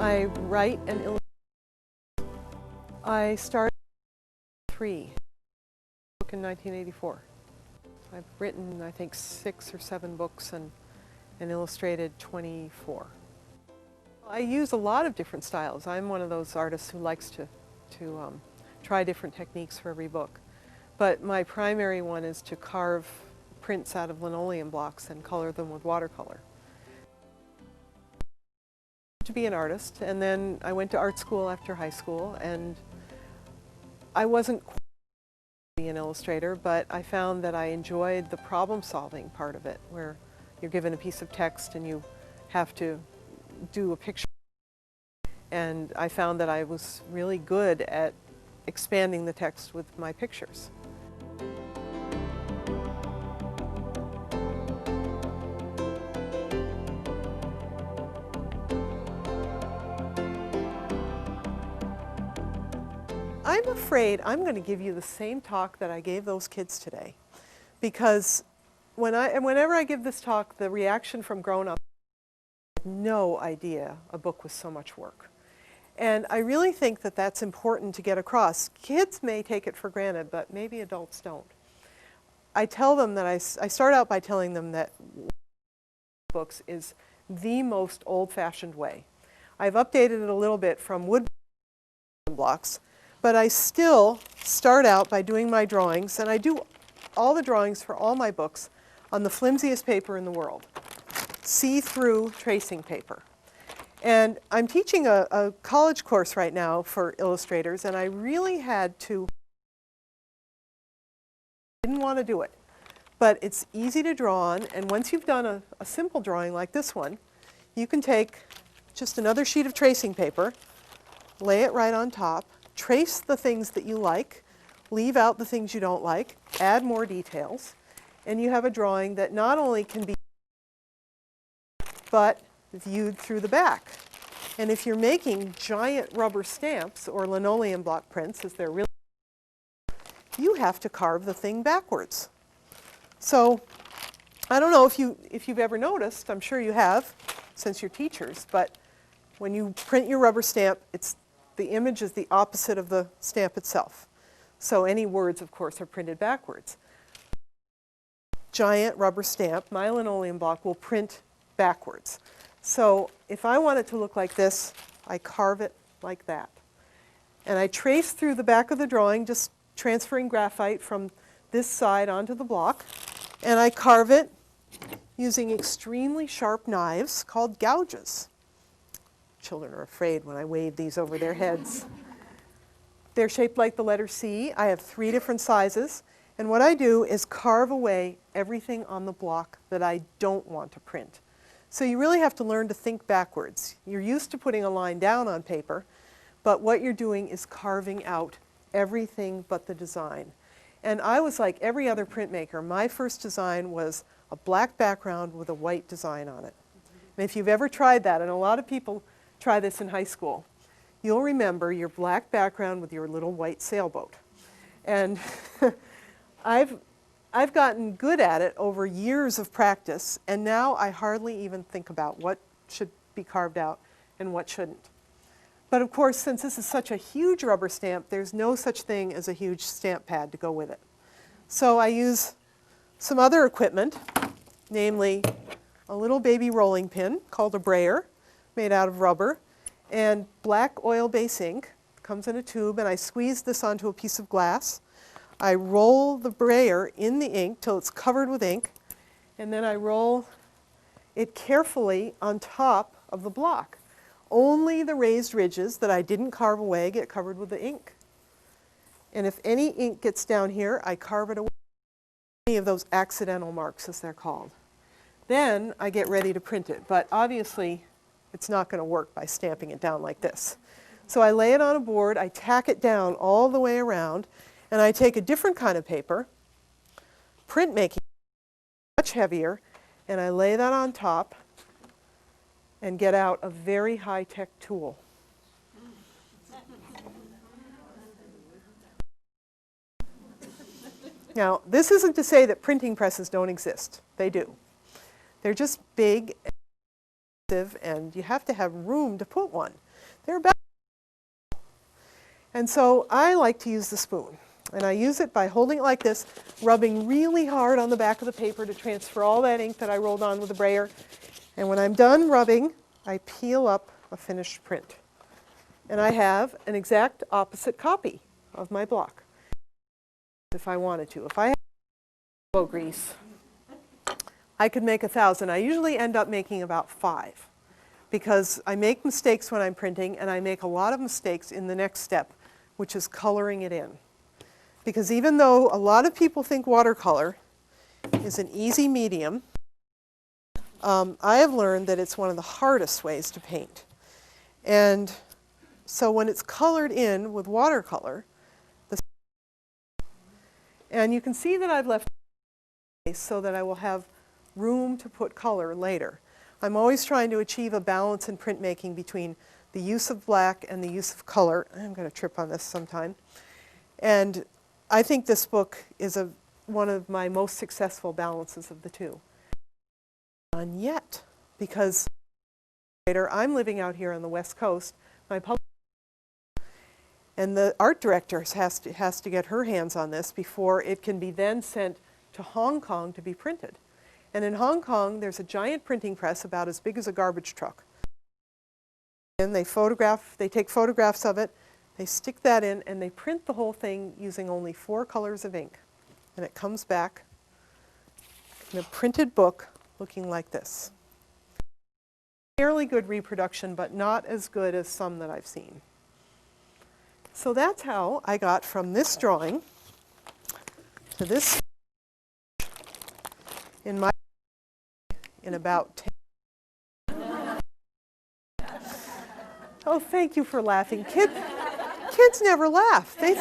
I write and illustrate. I started in 1984. I've written, I think, 6 or 7 books and illustrated 24. I use a lot of different styles. I'm one of those artists who likes to try different techniques for every book. But my primary one is to carve prints out of linoleum blocks and color them with watercolor. To be an artist, and then I went to art school after high school, and I wasn't quite be an illustrator, but I found that I enjoyed the problem-solving part of it, where you're given a piece of text and you have to do a picture. And I found that I was really good at expanding the text with my pictures. I'm afraid I'm going to give you the same talk that I gave those kids today, because whenever I give this talk, the reaction from grown-ups, I had no idea a book was so much work. And I really think that that's important to get across. Kids may take it for granted, but maybe adults don't. I tell them that I start out by telling them that books is the most old-fashioned way. I've updated it a little bit from wood blocks, but I still start out by doing my drawings, and I do all the drawings for all my books on the flimsiest paper in the world, see-through tracing paper. And I'm teaching a college course right now for illustrators, and I really had to, didn't want to do it. But it's easy to draw on, and once you've done a simple drawing like this one, you can take just another sheet of tracing paper, lay it right on top, trace the things that you like, leave out the things you don't like, add more details, and you have a drawing that not only can be but viewed through the back. And if you're making giant rubber stamps or linoleum block prints, as they're really, you have to carve the thing backwards. So I don't know if you've ever noticed, I'm sure you have since you're teachers, but when you print your rubber stamp, the image is the opposite of the stamp itself. So any words, of course, are printed backwards. Giant rubber stamp, my linoleum block, will print backwards. So if I want it to look like this, I carve it like that. And I trace through the back of the drawing, just transferring graphite from this side onto the block, and I carve it using extremely sharp knives called gouges. Children are afraid when I wave these over their heads. They're shaped like the letter C. I have 3 different sizes, and what I do is carve away everything on the block that I don't want to print. So you really have to learn to think backwards. You're used to putting a line down on paper, but what you're doing is carving out everything but the design. And I was like every other printmaker. My first design was a black background with a white design on it. And if you've ever tried that, and a lot of people try this in high school, you'll remember your black background with your little white sailboat. And I've gotten good at it over years of practice, and now I hardly even think about what should be carved out and what shouldn't. But of course, since this is such a huge rubber stamp, there's no such thing as a huge stamp pad to go with it. So I use some other equipment, namely a little baby rolling pin called a brayer, made out of rubber, and black oil-based ink. Comes in a tube, and I squeeze this onto a piece of glass. I roll the brayer in the ink till it's covered with ink, and then I roll it carefully on top of the block. Only the raised ridges that I didn't carve away get covered with the ink. And if any ink gets down here, I carve it away. Any of those accidental marks, as they're called. Then I get ready to print it, but obviously it's not going to work by stamping it down like this. So I lay it on a board, I tack it down all the way around, and I take a different kind of paper, printmaking, much heavier, and I lay that on top and get out a very high-tech tool. Now, this isn't to say that printing presses don't exist. They do. They're just big and expensive, and you have to have room to put one. They're about. And so I like to use the spoon. And I use it by holding it like this, rubbing really hard on the back of the paper to transfer all that ink that I rolled on with the brayer. And when I'm done rubbing, I peel up a finished print. And I have an exact opposite copy of my block, if I wanted to. If I had elbow grease, I could make 1,000. I usually end up making about 5 because I make mistakes when I'm printing, and I make a lot of mistakes in the next step, which is coloring it in. Because even though a lot of people think watercolor is an easy medium, I have learned that it's one of the hardest ways to paint. And so when it's colored in with watercolor, and you can see that I've left space so that I will have room to put color later. I'm always trying to achieve a balance in printmaking between the use of black and the use of color. I'm going to trip on this sometime. And I think this book is one of my most successful balances of the two. Not yet, because I'm living out here on the West Coast. My and the art director has to get her hands on this before it can be then sent to Hong Kong to be printed. And in Hong Kong, there's a giant printing press about as big as a garbage truck. And they take photographs of it, they stick that in, and they print the whole thing using only 4 colors of ink. And it comes back in a printed book looking like this. Fairly good reproduction, but not as good as some that I've seen. So that's how I got from this drawing to this in about 10. Oh, thank you for laughing. Kids never laugh. They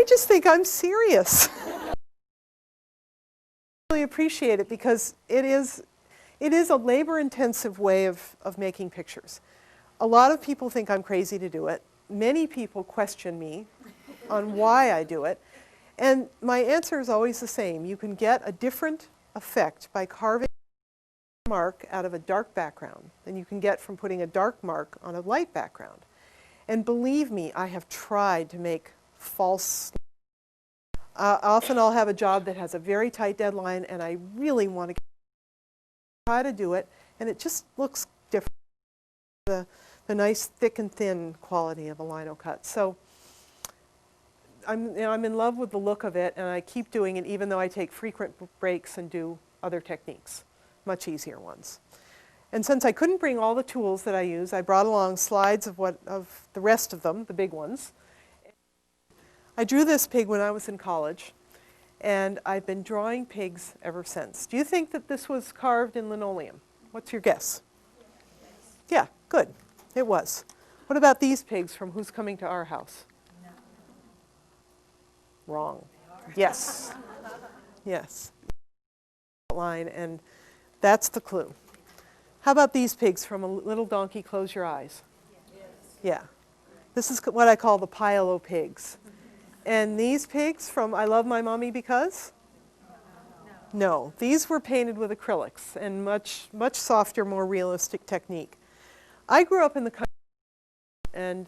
just think I'm serious. I really appreciate it because it is a labor-intensive way of making pictures. A lot of people think I'm crazy to do it. Many people question me on why I do it. And my answer is always the same. You can get a different effect by carving a mark out of a dark background than you can get from putting a dark mark on a light background. And believe me, I have tried to make false. Often I'll have a job that has a very tight deadline and I really want to try to do it, and it just looks different. The nice thick and thin quality of a lino cut. So I'm in love with the look of it, and I keep doing it even though I take frequent breaks and do other techniques, much easier ones. And since I couldn't bring all the tools that I use, I brought along slides of the rest of them, the big ones. I drew this pig when I was in college, and I've been drawing pigs ever since. Do you think that this was carved in linoleum? What's your guess? Yeah, good. It was. What about these pigs from Who's Coming to Our House? No. Wrong. Yes. Yes. Line, and that's the clue. How about these pigs from A Little Donkey, Close Your Eyes? Yes. Yeah. This is what I call the pile-o pigs. And these pigs from I Love My Mommy Because? No. These were painted with acrylics and much softer, more realistic technique. I grew up in the country, and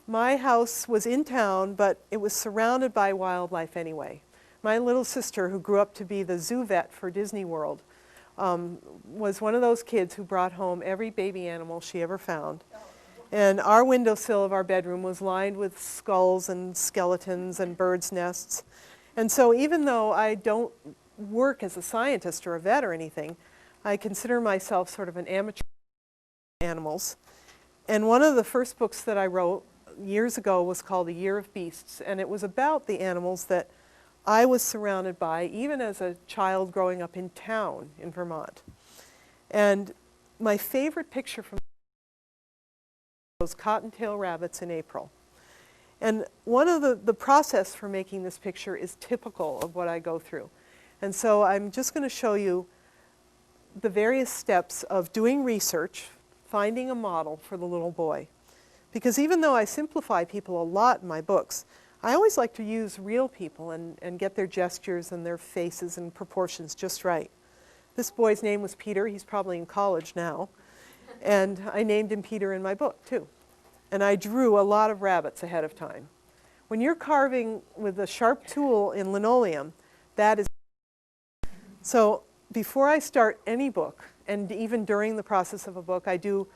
my house was in town, but it was surrounded by wildlife anyway. My little sister, who grew up to be the zoo vet for Disney World, was one of those kids who brought home every baby animal she ever found. And our windowsill of our bedroom was lined with skulls and skeletons and birds' nests. And so even though I don't work as a scientist or a vet or anything, I consider myself sort of an amateur animals. And one of the first books that I wrote years ago was called A Year of Beasts, and it was about the animals that I was surrounded by, even as a child growing up in town in Vermont. And my favorite picture from those cottontail rabbits in April. And one of the process for making this picture is typical of what I go through. And so I'm just going to show you the various steps of doing research, finding a model for the little boy. Because even though I simplify people a lot in my books, I always like to use real people and get their gestures and their faces and proportions just right. This boy's name was Peter. He's probably in college now. And I named him Peter in my book, too. And I drew a lot of rabbits ahead of time. When you're carving with a sharp tool in linoleum, that is... So before I start any book, and even during the process of a book, I do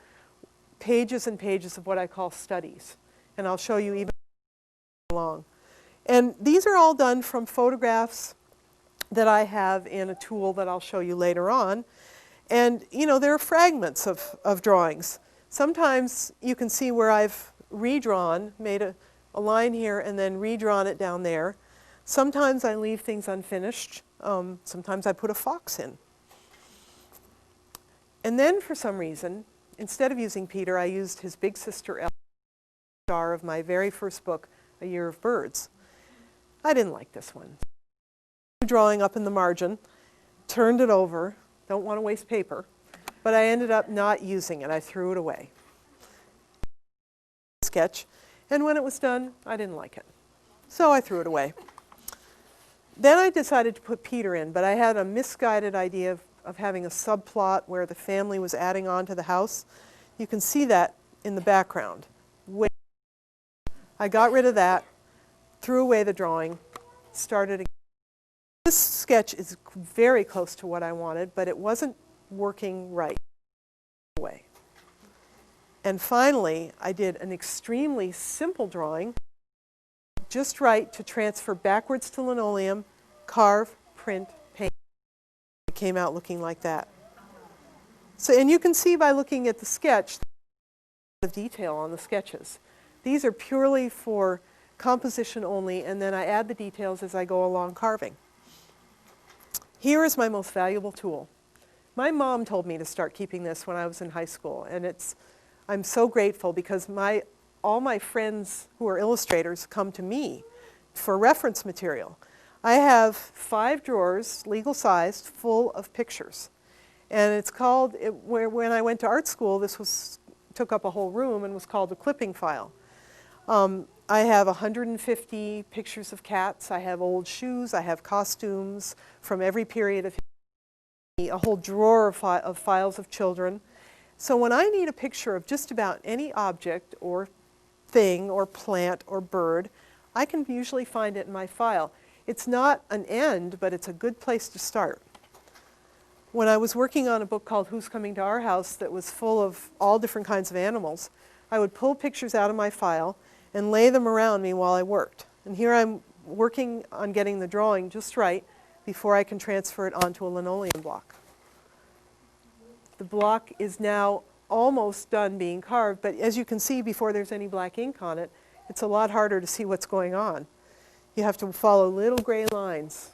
pages and pages of what I call studies. And I'll show you even along. And these are all done from photographs that I have in a tool that I'll show you later on. And, you know, there are fragments of drawings. Sometimes you can see where I've redrawn, made a line here and then redrawn it down there. Sometimes I leave things unfinished. Sometimes I put a fox in. And then for some reason, instead of using Peter, I used his big sister Ella, star of my very first book, A Year of Birds. I didn't like this one. Drawing up in the margin, turned it over, don't want to waste paper, but I ended up not using it. I threw it away. Sketch, and when it was done, I didn't like it. So I threw it away. Then I decided to put Peter in, but I had a misguided idea of having a subplot where the family was adding on to the house. You can see that in the background. I got rid of that, threw away the drawing, started again. This sketch is very close to what I wanted, but it wasn't working right away. And finally, I did an extremely simple drawing, just right to transfer backwards to linoleum, carve, print, paint. It came out looking like that. So, and you can see by looking at the sketch, the detail on the sketches. These are purely for composition only, and then I add the details as I go along carving. Here is my most valuable tool. My mom told me to start keeping this when I was in high school, and I'm so grateful because all my friends who are illustrators come to me for reference material. I have 5 drawers, legal sized, full of pictures. And it's called, when I went to art school, this took up a whole room and was called a clipping file. I have 150 pictures of cats. I have old shoes. I have costumes from every period of history, a whole drawer of files of children. So when I need a picture of just about any object or thing or plant or bird, I can usually find it in my file. It's not an end, but it's a good place to start. When I was working on a book called Who's Coming to Our House that was full of all different kinds of animals, I would pull pictures out of my file and lay them around me while I worked. And here I'm working on getting the drawing just right before I can transfer it onto a linoleum block. The block is now almost done being carved, but as you can see, before there's any black ink on it, it's a lot harder to see what's going on. You have to follow little gray lines.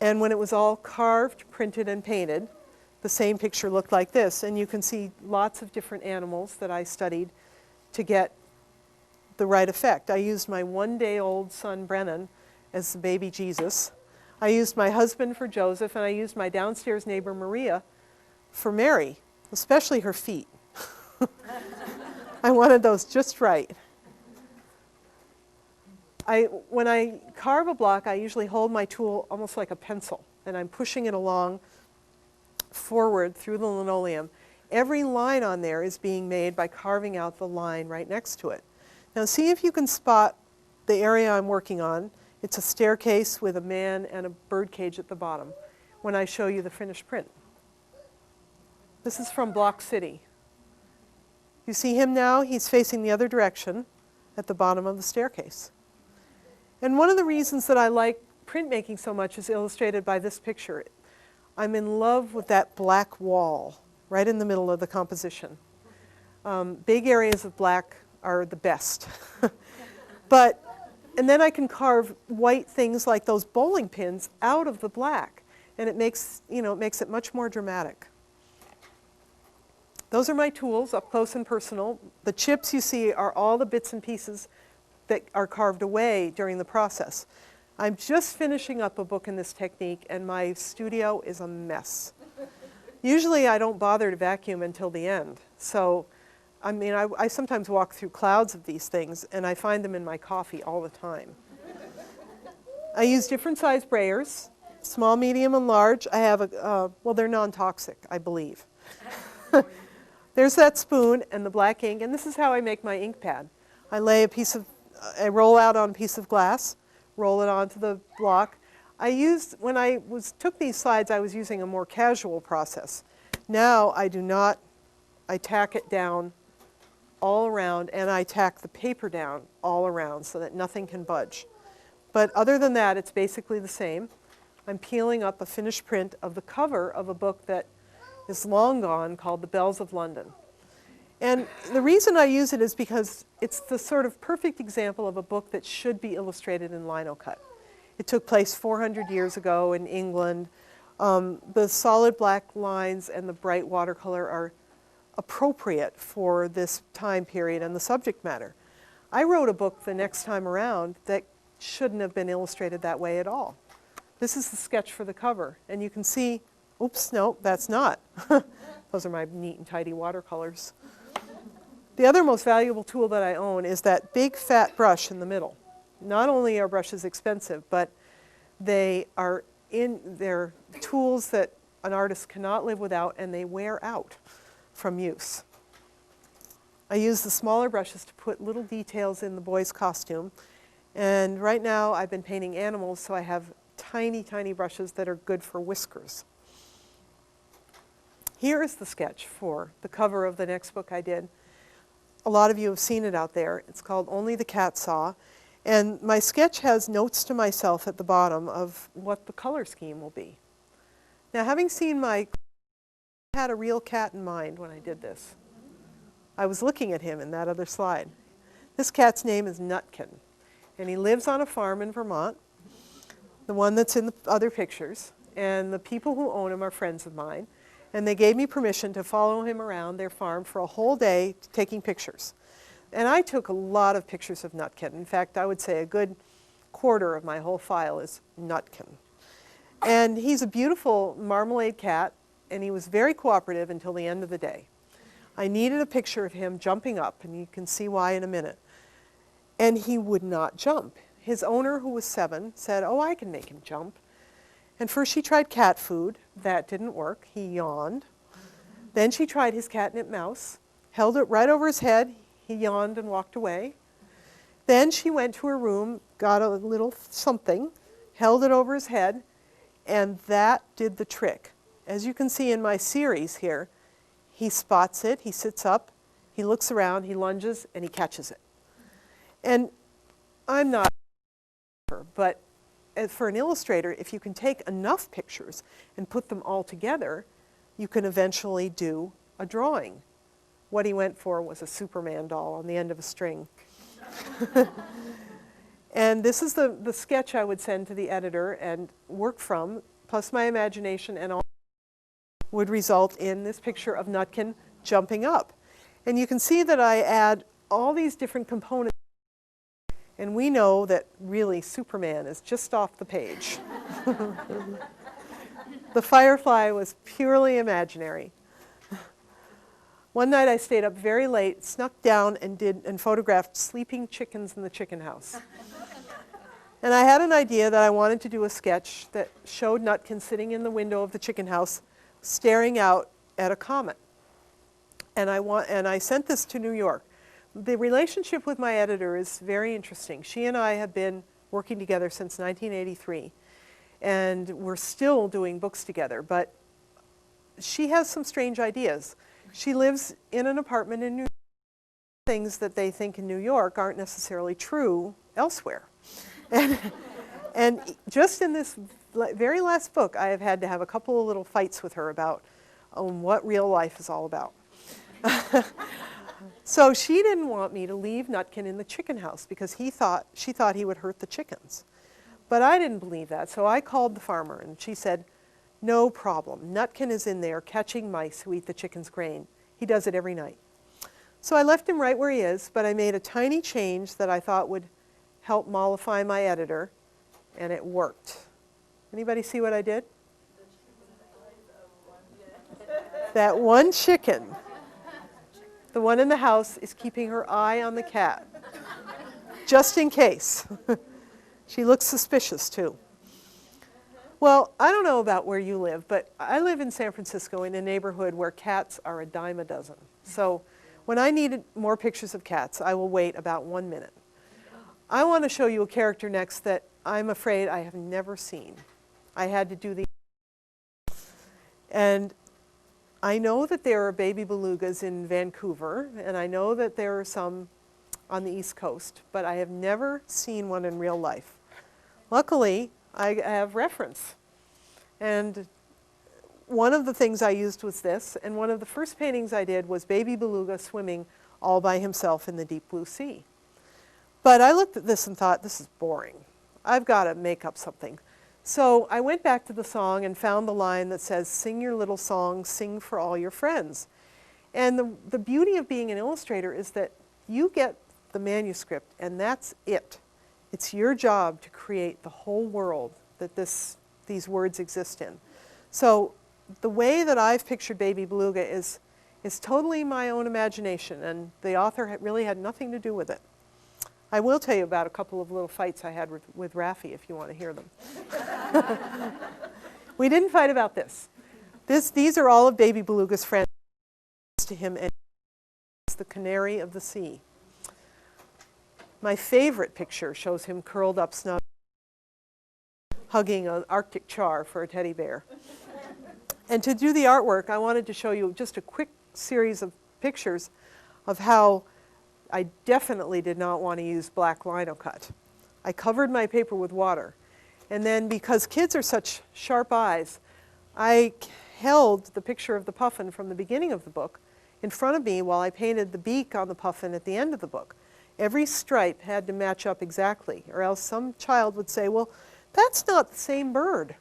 And when it was all carved, printed, and painted, the same picture looked like this. And you can see lots of different animals that I studied to get the right effect. I used my 1-day-old son, Brennan, as the baby Jesus. I used my husband for Joseph, and I used my downstairs neighbor, Maria, for Mary, especially her feet. I wanted those just right. When I carve a block, I usually hold my tool almost like a pencil, and I'm pushing it along forward through the linoleum. Every line on there is being made by carving out the line right next to it. Now see if you can spot the area I'm working on. It's a staircase with a man and a bird cage at the bottom when I show you the finished print. This is from Block City. You see him now? He's facing the other direction at the bottom of the staircase. And one of the reasons that I like printmaking so much is illustrated by this picture. I'm in love with that black wall right in the middle of the composition. Big areas of black are the best. And then I can carve white things like those bowling pins out of the black, and it makes it much more dramatic. Those are my tools, up close and personal. The chips you see are all the bits and pieces that are carved away during the process. I'm just finishing up a book in this technique, and my studio is a mess. Usually I don't bother to vacuum until the end. So, I mean, I sometimes walk through clouds of these things, and I find them in my coffee all the time. I use different size brayers, small, medium, and large. I have well, they're non-toxic, I believe. there's that spoon and the black ink, and this is how I make my ink pad. I lay a piece of, I roll out on a piece of glass, roll it onto the block. I used, when I took these slides, I was using a more casual process. Now I do not, I tack it down all around, and I tack the paper down all around so that nothing can budge. But other than that, it's basically the same. I'm peeling up a finished print of the cover of a book that is long gone called The Bells of London. And the reason I use it is because it's the sort of perfect example of a book that should be illustrated in lino cut. It took place 400 years ago in England. The solid black lines and the bright watercolor are appropriate for this time period and the subject matter. I wrote a book the next time around that shouldn't have been illustrated that way at all. This is the sketch for the cover, and you can see, oops, no, that's not. Those are my neat and tidy watercolors. The other most valuable tool that I own is that big fat brush in the middle. Not only are brushes expensive, but they're tools that an artist cannot live without, and they wear out from use. I use the smaller brushes to put little details in the boy's costume, and right now I've been painting animals, so I have tiny, tiny brushes that are good for whiskers. Here is the sketch for the cover of the next book I did. A lot of you have seen it out there. It's called Only the Cat Saw. And my sketch has notes to myself at the bottom of what the color scheme will be. Now, having seen I had a real cat in mind when I did this. I was looking at him in that other slide. This cat's name is Nutkin, and he lives on a farm in Vermont, the one that's in the other pictures, and the people who own him are friends of mine, and they gave me permission to follow him around their farm for a whole day taking pictures. And I took a lot of pictures of Nutkin. In fact, I would say a good quarter of my whole file is Nutkin. And he's a beautiful marmalade cat, and he was very cooperative until the end of the day. I needed a picture of him jumping up, and you can see why in a minute. And he would not jump. His owner, who was 7, said, "Oh, I can make him jump." And first she tried cat food. That didn't work. He yawned. Then she tried his catnip mouse, held it right over his head. He yawned and walked away. Then she went to her room, got a little something, held it over his head, and that did the trick. As you can see in my series here, he spots it, he sits up, he looks around, he lunges, and he catches it. And I'm not, but for an illustrator, if you can take enough pictures and put them all together, you can eventually do a drawing. What he went for was a Superman doll on the end of a string. And this is the sketch I would send to the editor and work from, plus my imagination, and all would result in this picture of Nutkin jumping up. And you can see that I add all these different components. And we know that really Superman is just off the page. The firefly was purely imaginary. One night I stayed up very late, snuck down and photographed sleeping chickens in the chicken house. And I had an idea that I wanted to do a sketch that showed Nutkin sitting in the window of the chicken house staring out at a comet. And I sent this to New York. The relationship with my editor is very interesting. She and I have been working together since 1983, and we're still doing books together, but she has some strange ideas. She lives in an apartment in New York. Things that they think in New York aren't necessarily true elsewhere. And just in this very last book, I have had to have a couple of little fights with her about what real life is all about. So she didn't want me to leave Nutkin in the chicken house because she thought he would hurt the chickens. But I didn't believe that, so I called the farmer, and she said, "No problem. Nutkin is in there catching mice who eat the chicken's grain. He does it every night." So I left him right where he is, but I made a tiny change that I thought would help mollify my editor, and it worked. Anybody see what I did? That one chicken, the one in the house, is keeping her eye on the cat, just in case. She looks suspicious too. Well, I don't know about where you live, but I live in San Francisco in a neighborhood where cats are a dime a dozen. So when I need more pictures of cats, I will wait about 1 minute. I want to show you a character next that I'm afraid I have never seen. I had to do the... And I know that there are baby belugas in Vancouver, and I know that there are some on the East Coast, but I have never seen one in real life. Luckily, I have reference. And one of the things I used was this, and one of the first paintings I did was baby beluga swimming all by himself in the deep blue sea. But I looked at this and thought, this is boring. I've got to make up something. So I went back to the song and found the line that says, "Sing your little song, sing for all your friends." And the beauty of being an illustrator is that you get the manuscript and that's it. It's your job to create the whole world that these words exist in. So the way that I've pictured baby beluga is totally my own imagination, and the author really had nothing to do with it. I will tell you about a couple of little fights I had with Raffi if you want to hear them. We didn't fight about this. These are all of baby beluga's friends to him, and it's the canary of the sea. My favorite picture shows him curled up snug, hugging an Arctic char for a teddy bear. And to do the artwork, I wanted to show you just a quick series of pictures of how I definitely did not want to use black lino cut. I covered my paper with water. And then because kids are such sharp eyes, I held the picture of the puffin from the beginning of the book in front of me while I painted the beak on the puffin at the end of the book. Every stripe had to match up exactly, or else some child would say, well, that's not the same bird.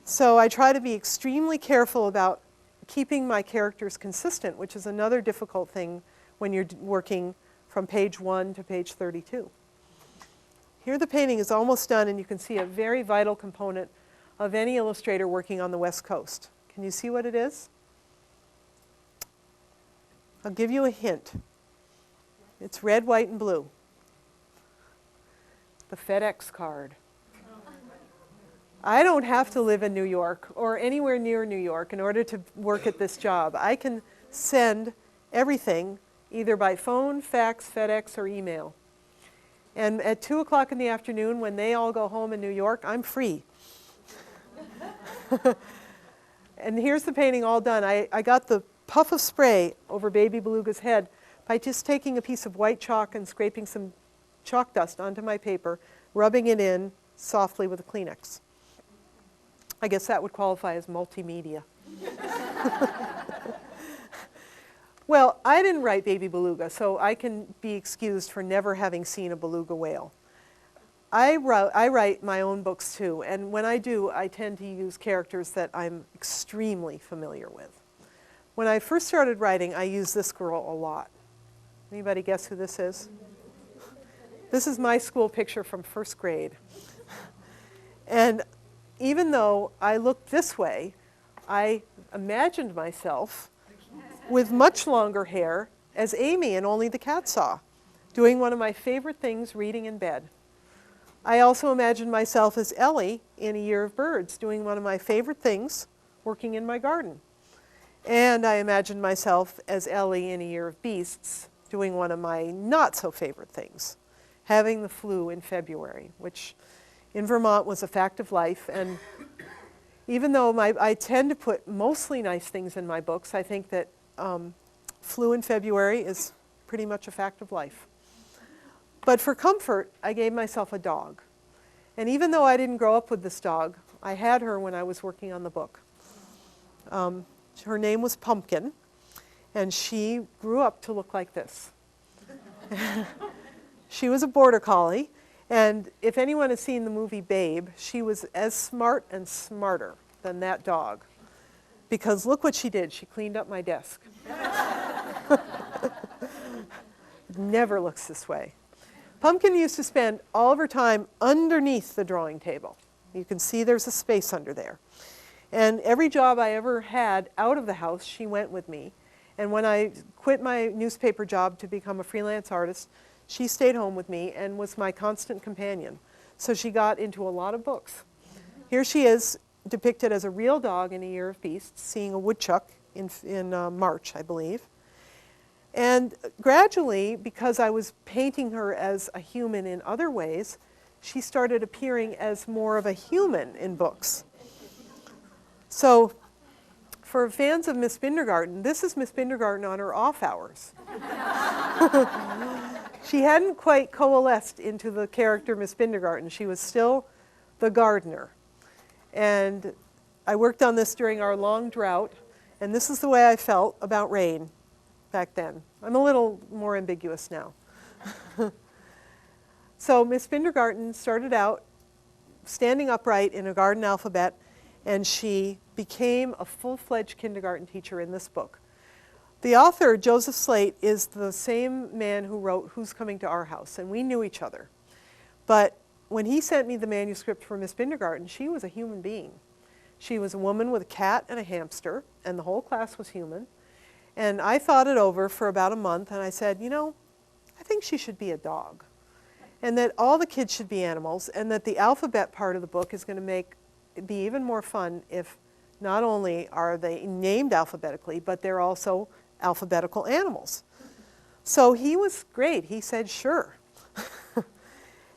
So I try to be extremely careful about keeping my characters consistent, which is another difficult thing when you're working from page 1 to page 32. Here the painting is almost done, and you can see a very vital component of any illustrator working on the West Coast. Can you see what it is? I'll give you a hint. It's red, white, and blue. The FedEx card. I don't have to live in New York or anywhere near New York in order to work at this job. I can send everything either by phone, fax, FedEx, or email. And at 2 o'clock in the afternoon, when they all go home in New York, I'm free. And here's the painting all done. I got the puff of spray over baby beluga's head by just taking a piece of white chalk and scraping some chalk dust onto my paper, rubbing it in softly with a Kleenex. I guess that would qualify as multimedia. Well, I didn't write baby beluga, so I can be excused for never having seen a beluga whale. I write my own books too, and when I do, I tend to use characters that I'm extremely familiar with. When I first started writing, I used this girl a lot. Anybody guess who this is? This is my school picture from first grade. And even though I looked this way, I imagined myself with much longer hair as Amy in Only the Cat Saw, doing one of my favorite things, reading in bed. I also imagined myself as Ellie in A Year of Birds, doing one of my favorite things, working in my garden. And I imagined myself as Ellie in A Year of Beasts, doing one of my not-so-favorite things, having the flu in February, which in Vermont was a fact of life. And even though I tend to put mostly nice things in my books, I think that flu in February is pretty much a fact of life. But for comfort, I gave myself a dog. And even though I didn't grow up with this dog, I had her when I was working on the book. Her name was Pumpkin, and she grew up to look like this. She was a border collie, and if anyone has seen the movie Babe, she was as smart and smarter than that dog. Because look what she did. She cleaned up my desk. Never looks this way. Pumpkin used to spend all of her time underneath the drawing table. You can see there's a space under there. And every job I ever had out of the house, she went with me. And when I quit my newspaper job to become a freelance artist, she stayed home with me and was my constant companion. So she got into a lot of books. Here she is depicted as a real dog in A Year of Beasts, seeing a woodchuck in March, I believe. And gradually, because I was painting her as a human in other ways, she started appearing as more of a human in books. So for fans of Miss Bindergarten, this is Miss Bindergarten on her off hours. She hadn't quite coalesced into the character Miss Bindergarten. She was still the gardener. And I worked on this during our long drought, and this is the way I felt about rain back then. I'm a little more ambiguous now. So Miss Bindergarten started out standing upright in a garden alphabet, and she became a full-fledged kindergarten teacher in this book. The author, Joseph Slate, is the same man who wrote Who's Coming to Our House, and we knew each other. But when he sent me the manuscript for Miss Bindergarten, she was a human being. She was a woman with a cat and a hamster, and the whole class was human. And I thought it over for about a month, and I said, you know, I think she should be a dog. And that all the kids should be animals, and that the alphabet part of the book is going to make it be even more fun if not only are they named alphabetically, but they're also alphabetical animals. So he was great. He said, sure.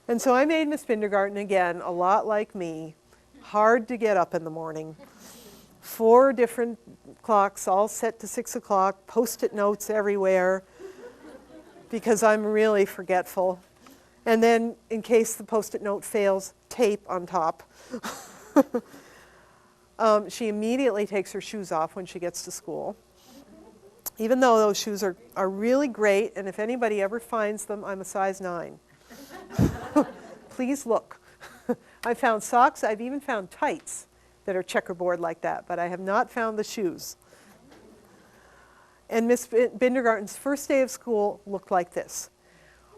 And so I made Miss Bindergarten again, a lot like me, hard to get up in the morning. 4 different clocks, all set to 6 o'clock, Post-it notes everywhere, because I'm really forgetful. And then, in case the Post-it note fails, tape on top. She immediately takes her shoes off when she gets to school. Even though those shoes are really great, and if anybody ever finds them, I'm a size 9. Please look. I found socks, I've even found tights that are checkerboard like that, but I have not found the shoes. And Miss Bindergarten's first day of school looked like this.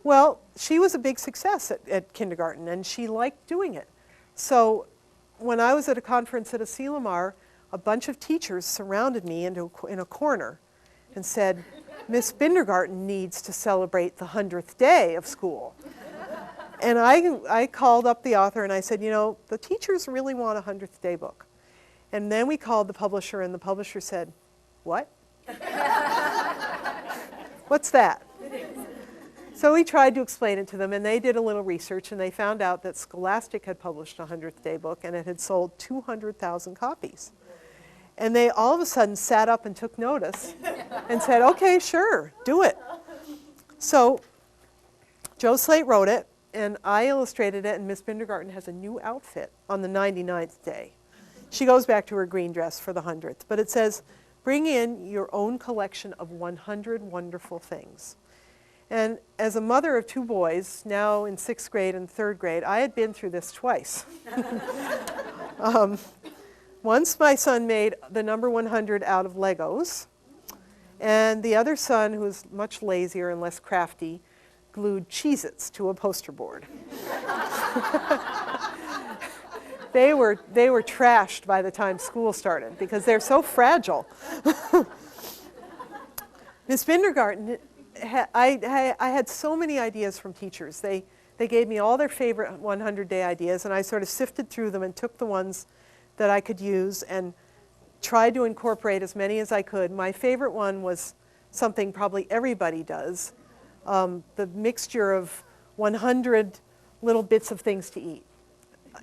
Well, she was a big success at kindergarten, and she liked doing it. So when I was at a conference at Asilomar, a bunch of teachers surrounded me in a corner and said, Miss Bindergarten needs to celebrate the 100th day of school. And I called up the author and I said, you know, the teachers really want a 100th day book. And then we called the publisher, and the publisher said, what? What's that? So we tried to explain it to them, and they did a little research, and they found out that Scholastic had published a 100th day book, and it had sold 200,000 copies. And they all of a sudden sat up and took notice and said, okay, sure, do it. So Joe Slate wrote it, and I illustrated it, and Miss Bindergarten has a new outfit on the 99th day. She goes back to her green dress for the 100th, but it says, bring in your own collection of 100 wonderful things. And as a mother of 2 boys, now in 6th grade and 3rd grade, I had been through this twice. Once my son made the number 100 out of Legos, and the other son, who was much lazier and less crafty, glued Cheez-Its to a poster board. They were trashed by the time school started because they're so fragile. Miss Bindergarten, I had so many ideas from teachers. They gave me all their favorite 100-day ideas, and I sort of sifted through them and took the ones that I could use and tried to incorporate as many as I could. My favorite one was something probably everybody does, the mixture of 100 little bits of things to eat.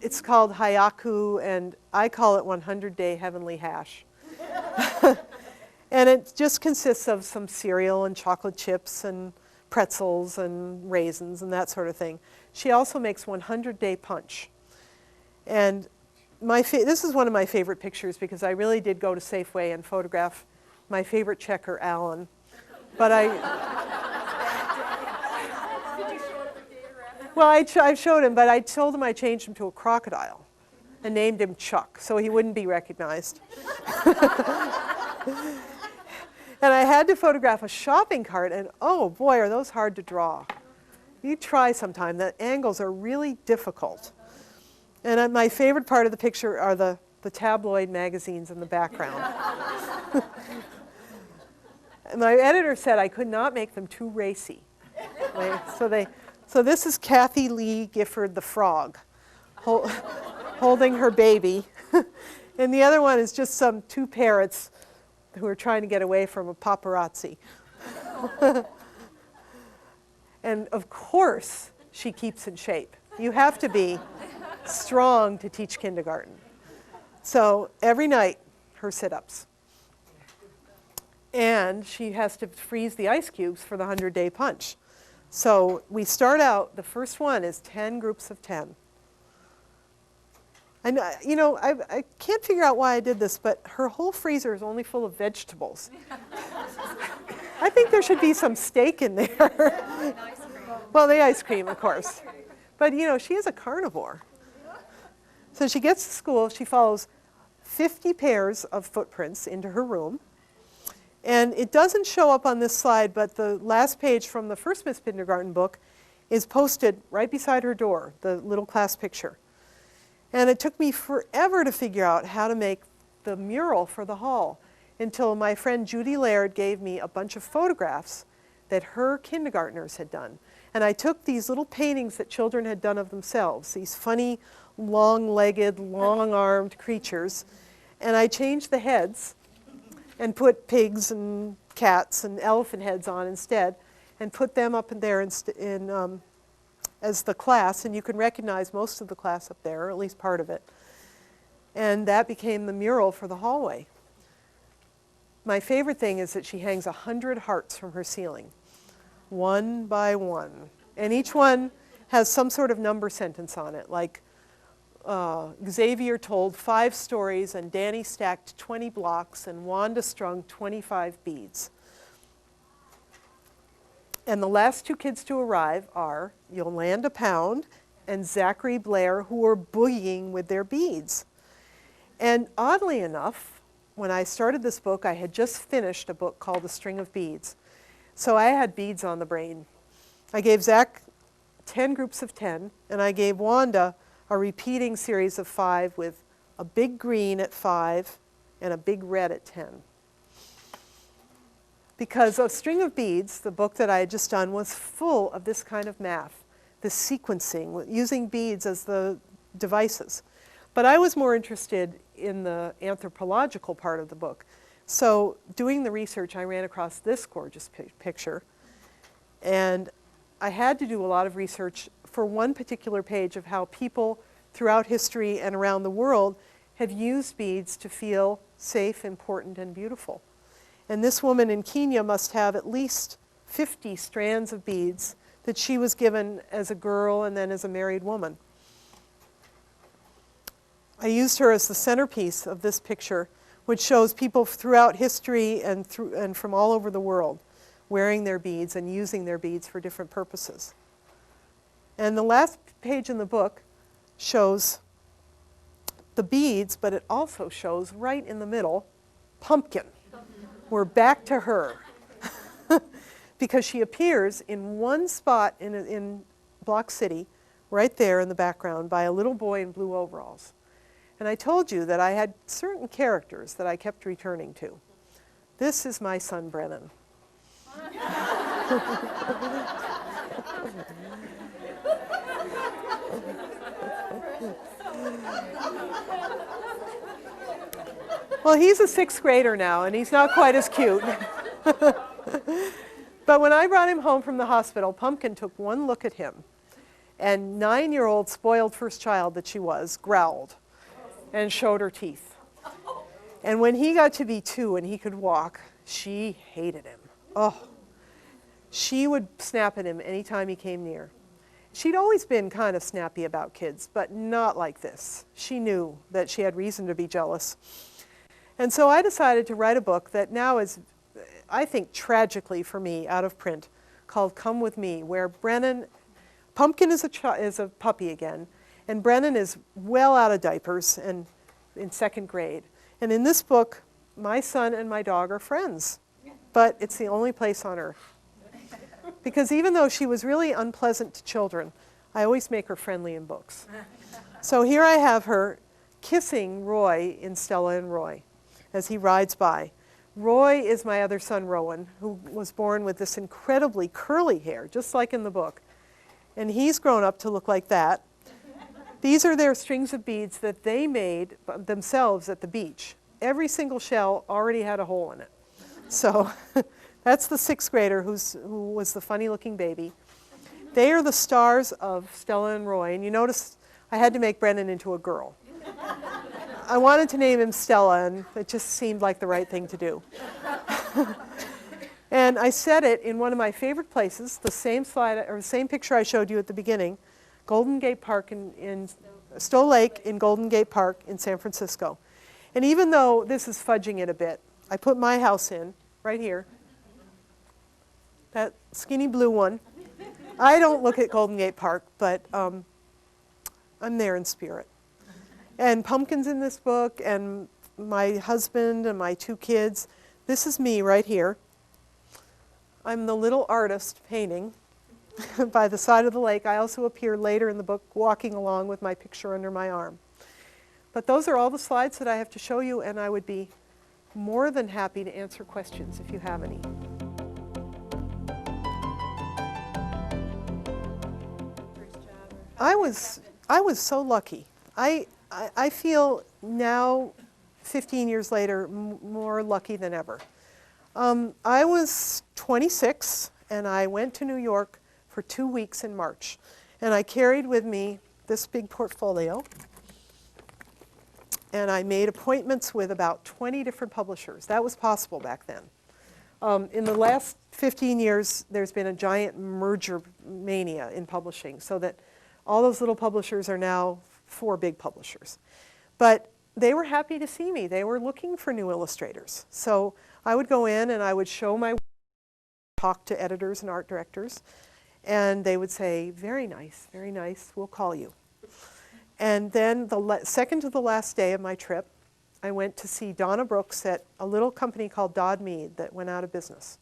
It's called Hayaku, and I call it 100-day heavenly hash. And it just consists of some cereal and chocolate chips and pretzels and raisins and that sort of thing. She also makes 100-day punch. And this is one of my favorite pictures because I really did go to Safeway and photograph my favorite checker, Alan. But well, I showed him, but I told him I changed him to a crocodile and named him Chuck so he wouldn't be recognized. And I had to photograph a shopping cart, and oh boy, are those hard to draw. You try sometime. The angles are really difficult. And my favorite part of the picture are the tabloid magazines in the background. And my editor said I could not make them too racy. So this is Kathy Lee Gifford the frog, holding her baby. And the other one is just some two parrots who are trying to get away from a paparazzi. And of course, she keeps in shape. You have to be strong to teach kindergarten. So every night, her sit-ups. And she has to freeze the ice cubes for the 100-day punch. So we start out, the first one is 10 groups of 10. And I can't figure out why I did this, but her whole freezer is only full of vegetables. I think there should be some steak in there. Well, the ice cream, of course. But she is a carnivore. So she gets to school, she follows 50 pairs of footprints into her room. And it doesn't show up on this slide, but the last page from the first Miss Kindergarten book is posted right beside her door, the little class picture. And it took me forever to figure out how to make the mural for the hall until my friend Judy Laird gave me a bunch of photographs that her kindergartners had done. And I took these little paintings that children had done of themselves, these funny, long-legged, long-armed creatures, and I changed the heads and put pigs and cats and elephant heads on instead, and put them up in there as the class, and you can recognize most of the class up there, or at least part of it. And that became the mural for the hallway. My favorite thing is that she hangs 100 hearts from her ceiling, one by one. And each one has some sort of number sentence on it, like Xavier told 5 stories, and Danny stacked 20 blocks, and Wanda strung 25 beads. And the last 2 kids to arrive are Yolanda Pound and Zachary Blair, who are boogieing with their beads. And oddly enough, when I started this book, I had just finished a book called The String of Beads. So I had beads on the brain. I gave Zach 10 groups of 10, and I gave Wanda a repeating series of 5 with a big green at 5 and a big red at 10. Because A String of Beads, the book that I had just done, was full of this kind of math, this sequencing, using beads as the devices. But I was more interested in the anthropological part of the book. So doing the research, I ran across this gorgeous picture. And I had to do a lot of research for one particular page of how people throughout history and around the world have used beads to feel safe, important, and beautiful. And this woman in Kenya must have at least 50 strands of beads that she was given as a girl and then as a married woman. I used her as the centerpiece of this picture, which shows people throughout history and from all over the world wearing their beads and using their beads for different purposes. And the last page in the book shows the beads, but it also shows right in the middle, pumpkin. We're back to her. Because she appears in one spot in Block City, right there in the background, by a little boy in blue overalls. And I told you that I had certain characters that I kept returning to. This is my son, Brennan. Well, he's a 6th grader now, and he's not quite as cute. But when I brought him home from the hospital, Pumpkin took one look at him, and 9-year-old spoiled first child that she was, growled and showed her teeth. And when he got to be 2 and he could walk, she hated him. Oh, she would snap at him anytime he came near. She'd always been kind of snappy about kids, but not like this. She knew that she had reason to be jealous. And so I decided to write a book that now is, I think, tragically for me, out of print, called Come With Me, where Pumpkin is a puppy again, and Brennan is well out of diapers and in 2nd grade. And in this book, my son and my dog are friends, but it's the only place on earth. Because even though she was really unpleasant to children, I always make her friendly in books. So here I have her kissing Roy in Stella and Roy as he rides by. Roy is my other son, Rowan, who was born with this incredibly curly hair, just like in the book. And he's grown up to look like that. These are their strings of beads that they made themselves at the beach. Every single shell already had a hole in it. So that's the 6th grader who was the funny-looking baby. They are the stars of Stella and Roy. And you notice I had to make Brennan into a girl. I wanted to name him Stella, and it just seemed like the right thing to do. And I set it in one of my favorite places, the same slide, or the same picture I showed you at the beginning, Golden Gate Park in Stowe Lake in Golden Gate Park in San Francisco. And even though this is fudging it a bit, I put my house in, right here, that skinny blue one. I don't look at Golden Gate Park, but I'm there in spirit. And Pumpkin's in this book, and my husband and my 2 kids. This is me right here. I'm the little artist painting by the side of the lake. I also appear later in the book walking along with my picture under my arm. But those are all the slides that I have to show you, and I would be more than happy to answer questions if you have any. I was so lucky. I feel now, 15 years later, more lucky than ever. I was 26, and I went to New York for 2 weeks in March. And I carried with me this big portfolio. And I made appointments with about 20 different publishers. That was possible back then. In the last 15 years, there's been a giant merger mania in publishing, so that all those little publishers are now 4 big publishers. But they were happy to see me. They were looking for new illustrators. So I would go in and I would show my work, talk to editors and art directors, and they would say, very nice, we'll call you. And then the second to the last day of my trip, I went to see Donna Brooks at a little company called Dodd Mead that went out of business.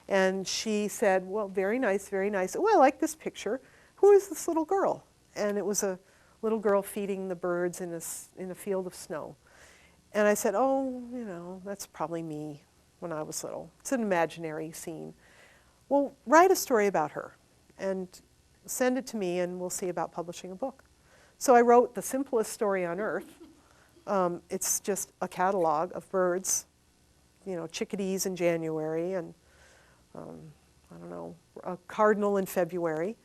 And she said, well, very nice, very nice. Oh, I like this picture. Who is this little girl? And it was a little girl feeding the birds in a field of snow. And I said, oh, you know, that's probably me when I was little. It's an imaginary scene. Well, write a story about her and send it to me, and we'll see about publishing a book. So I wrote the simplest story on earth. It's just a catalog of birds, you know, chickadees in January, and I don't know, a cardinal in February.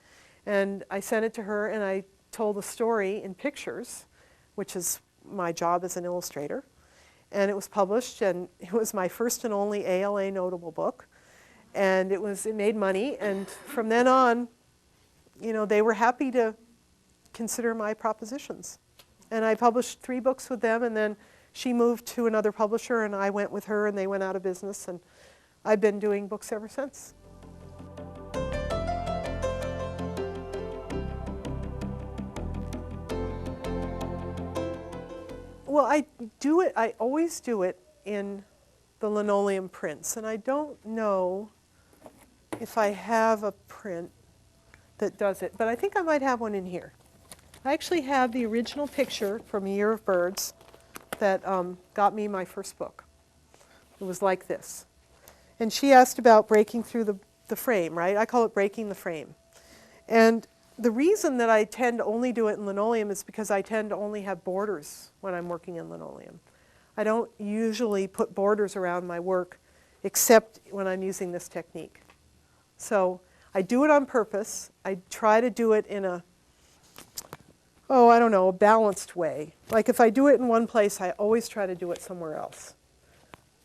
And I sent it to her, and I told the story in pictures, which is my job as an illustrator. And it was published, and it was my first and only ALA notable book. And it made money, and from then on, you know, they were happy to consider my propositions. And I published 3 books with them, and then she moved to another publisher, and I went with her, and they went out of business, and I've been doing books ever since. Well, I always do it in the linoleum prints, and I don't know if I have a print that does it, but I think I might have one in here. I actually have the original picture from A Year of Birds that got me my first book. It was like this. And she asked about breaking through the frame, right? I call it breaking the frame. And the reason that I tend to only do it in linoleum is because I tend to only have borders when I'm working in linoleum. I don't usually put borders around my work except when I'm using this technique. So I do it on purpose. I try to do it in a, I don't know, a balanced way. Like if I do it in one place, I always try to do it somewhere else,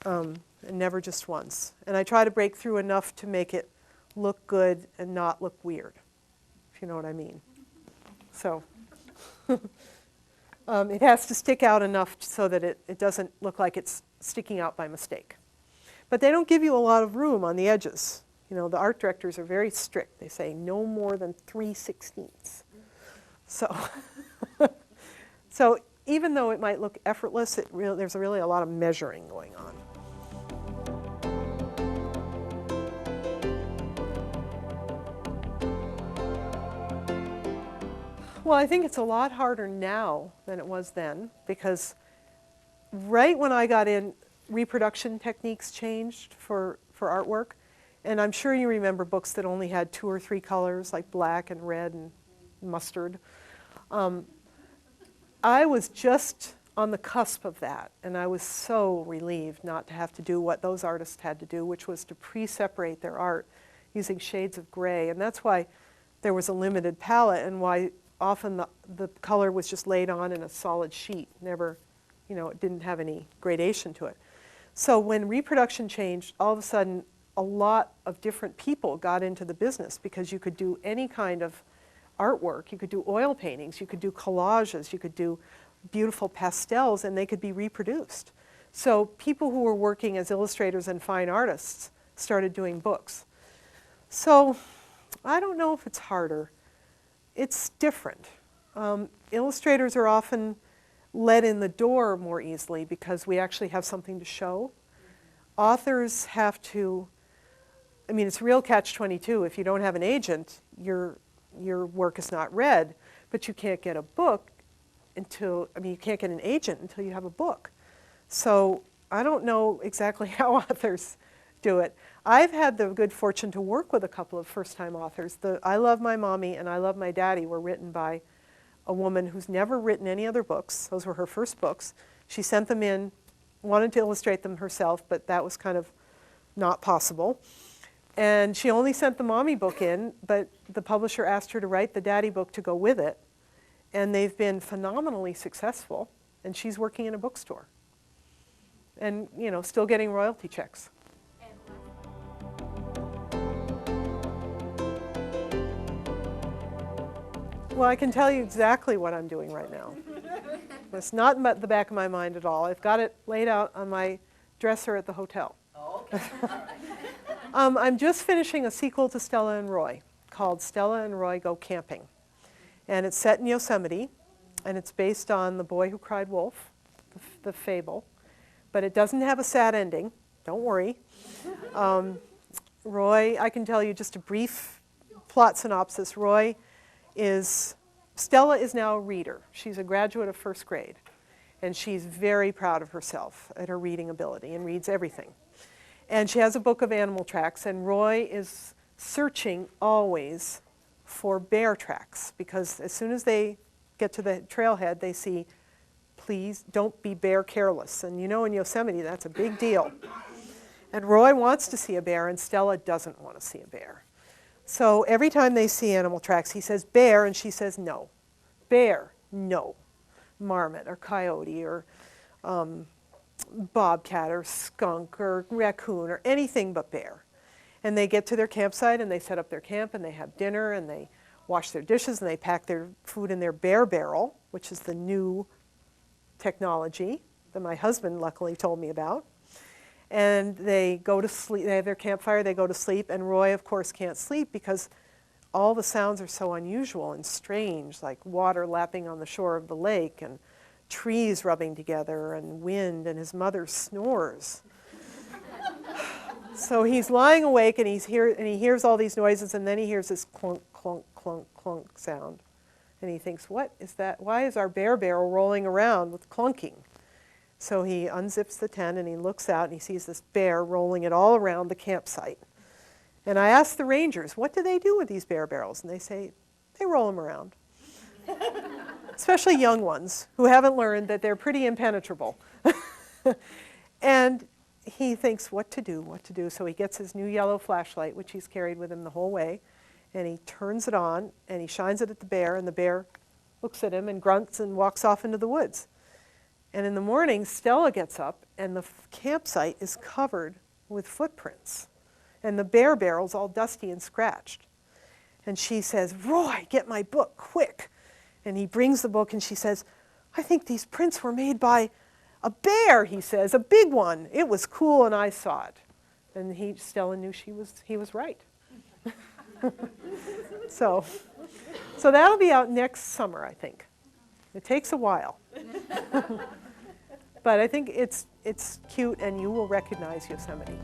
and never just once. And I try to break through enough to make it look good and not look weird, if you know what I mean. So it has to stick out enough so that it doesn't look like it's sticking out by mistake. But they don't give you a lot of room on the edges. You know, the art directors are very strict. They say no more than 3/16. So, so even though it might look effortless, there's really a lot of measuring going on. Well, I think it's a lot harder now than it was then, because right when I got in, reproduction techniques changed for artwork. And I'm sure you remember books that only had 2 or 3 colors, like black and red and mustard. I was just on the cusp of that, and I was so relieved not to have to do what those artists had to do, which was to pre-separate their art using shades of gray. And that's why there was a limited palette, and why often the color was just laid on in a solid sheet, never, it didn't have any gradation to it. So when reproduction changed, all of a sudden a lot of different people got into the business, because you could do any kind of artwork. You could do oil paintings, you could do collages, you could do beautiful pastels, and they could be reproduced. So people who were working as illustrators and fine artists started doing books. So I don't know if it's harder. It's different. Illustrators are often let in the door more easily because we actually have something to show. Authors have to, it's real catch-22. If you don't have an agent, your work is not read, but you can't get a book until, you can't get an agent until you have a book. So I don't know exactly how authors do it. I've had the good fortune to work with a couple of first-time authors. The I Love My Mommy and I Love My Daddy were written by a woman who's never written any other books. Those were her first books. She sent them in, wanted to illustrate them herself, but that was kind of not possible. And she only sent the mommy book in, but the publisher asked her to write the daddy book to go with it. And they've been phenomenally successful, and she's working in a bookstore. And, still getting royalty checks. Well, I can tell you exactly what I'm doing right now. It's not in the back of my mind at all. I've got it laid out on my dresser at the hotel. Oh, okay. I'm just finishing a sequel to Stella and Roy called Stella and Roy Go Camping. And it's set in Yosemite, and it's based on The Boy Who Cried Wolf, the fable. But it doesn't have a sad ending. Don't worry. Roy, I can tell you just a brief plot synopsis. Stella is now a reader. She's a graduate of first grade, and she's very proud of herself at her reading ability and reads everything. And she has a book of animal tracks, and Roy is searching always for bear tracks, because as soon as they get to the trailhead, they see, please don't be bear careless. And in Yosemite, that's a big deal. And Roy wants to see a bear, and Stella doesn't want to see a bear. So every time they see animal tracks, he says bear, and she says no. Bear, no. Marmot or coyote or bobcat or skunk or raccoon or anything but bear. And they get to their campsite, and they set up their camp, and they have dinner, and they wash their dishes, and they pack their food in their bear barrel, which is the new technology that my husband luckily told me about. And they go to sleep, they have their campfire, they go to sleep, and Roy, of course, can't sleep because all the sounds are so unusual and strange, like water lapping on the shore of the lake, and trees rubbing together, and wind, and his mother snores. So he's lying awake, and he hears all these noises, and then he hears this clunk, clunk, clunk, clunk sound. And he thinks, what is that? Why is our bear barrel rolling around with clunking? So he unzips the tent, and he looks out, and he sees this bear rolling it all around the campsite. And I asked the rangers, what do they do with these bear barrels? And they say, they roll them around. Especially young ones who haven't learned that they're pretty impenetrable. And he thinks what to do. So he gets his new yellow flashlight, which he's carried with him the whole way, and he turns it on, and he shines it at the bear, and the bear looks at him and grunts and walks off into the woods. And in the morning, Stella gets up, and the campsite is covered with footprints, and the bear barrel's all dusty and scratched. And she says, Roy, get my book, quick. And he brings the book, and she says, I think these prints were made by a bear, he says, a big one. It was cool, and I saw it. And Stella knew he was right. So that'll be out next summer, I think. It takes a while. But I think it's cute, and you will recognize Yosemite.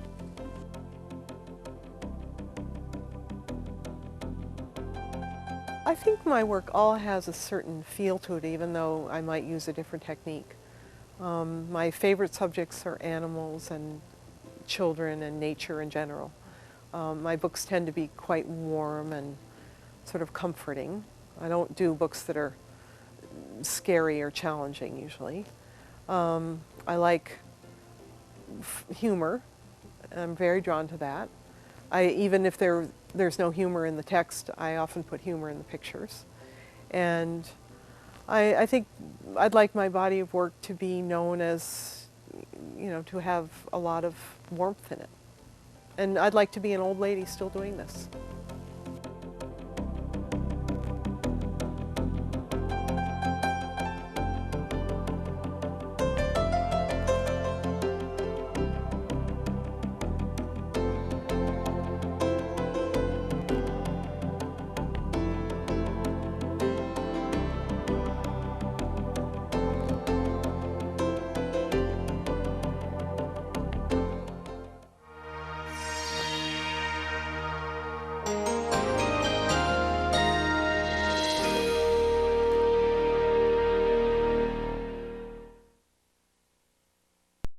I think my work all has a certain feel to it, even though I might use a different technique. My favorite subjects are animals and children and nature in general. My books tend to be quite warm and sort of comforting. I don't do books that are scary or challenging usually. I like humor. I'm very drawn to that. Even if there's no humor in the text, I often put humor in the pictures. And I think I'd like my body of work to be known as, to have a lot of warmth in it. And I'd like to be an old lady still doing this.